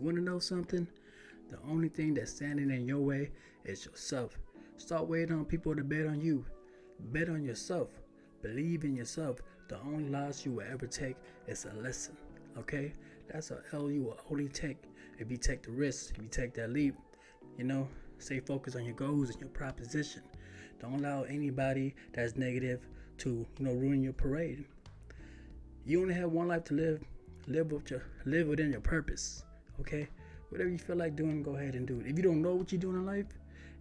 You want to know something? The only thing that's standing in your way is yourself. Stop waiting on people to bet on you. Bet on yourself. Believe in yourself. The only loss you will ever take is a lesson. Okay? That's a L you will only take if you take the risk, if you take that leap. Stay focused on your goals and your proposition. Don't allow anybody that's negative to, ruin your parade. You only have one life to live. Live within your purpose. Okay? Whatever you feel like doing, go ahead and do it. If you don't know what you're doing in life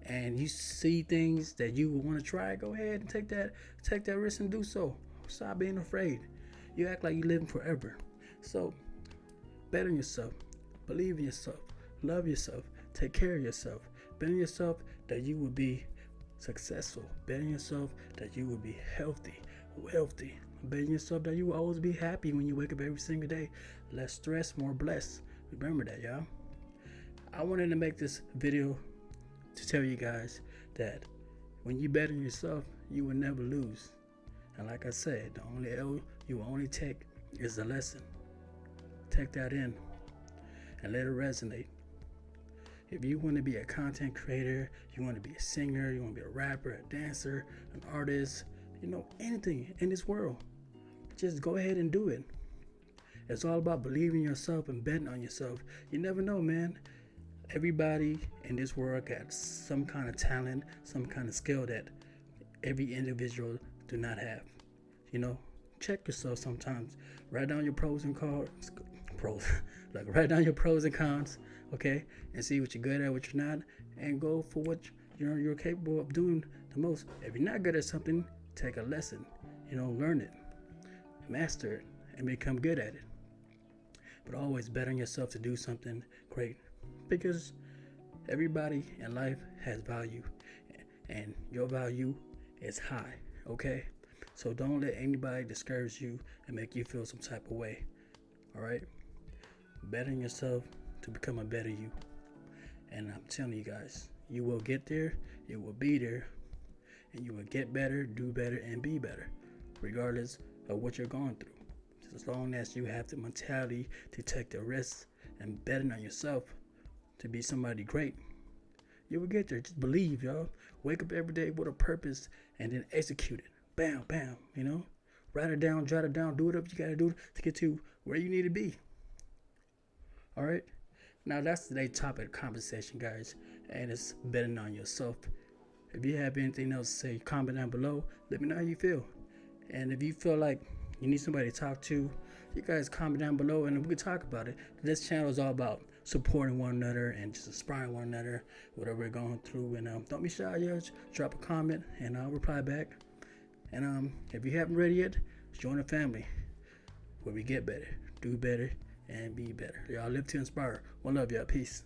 and you see things that you want to try, go ahead and take that risk and do so. Stop being afraid. You act like you're living forever. So, bet on yourself. Believe in yourself. Love yourself. Take care of yourself. Bet on yourself that you will be successful. Bet on yourself that you will be healthy, wealthy. Bet on yourself that you will always be happy when you wake up every single day. Less stress, more blessed. Remember that, y'all. I wanted to make this video to tell you guys that when you bet on yourself, you will never lose. And like I said, the only L you will only take is the lesson. Take that in and let it resonate. If you want to be a content creator, you want to be a singer, you want to be a rapper, a dancer, an artist, anything in this world, just go ahead and do it. It's all about believing in yourself and betting on yourself. You never know, man. Everybody in this world got some kind of talent, some kind of skill that every individual do not have. Check yourself sometimes. Write down your pros and cons. Write down your pros and cons, okay? And see what you're good at, what you're not, and go for what you're capable of doing the most. If you're not good at something, take a lesson. Learn it, master it, and become good at it. But always bet on yourself to do something great, because everybody in life has value, and your value is high, okay? So don't let anybody discourage you and make you feel some type of way, all right? Bet on yourself to become a better you. And I'm telling you guys, you will get there, you will be there, and you will get better, do better, and be better, regardless of what you're going through. As long as you have the mentality to take the risks and betting on yourself to be somebody great, you will get there. Just believe, y'all. Wake up every day with a purpose and then execute it. Bam, bam, Write it down, jot it down, do whatever you got to do to get to where you need to be. All right? Now, that's today's topic of conversation, guys, and it's betting on yourself. If you have anything else to say, comment down below. Let me know how you feel. And if you feel like you need somebody to talk to, you guys comment down below and we can talk about it. This channel is all about supporting one another and just inspiring one another, whatever we're going through. And don't be shy, y'all. Drop a comment and I'll reply back. And if you haven't read yet, join the family where we get better, do better, and be better. Y'all live to inspire. One love, y'all. Peace.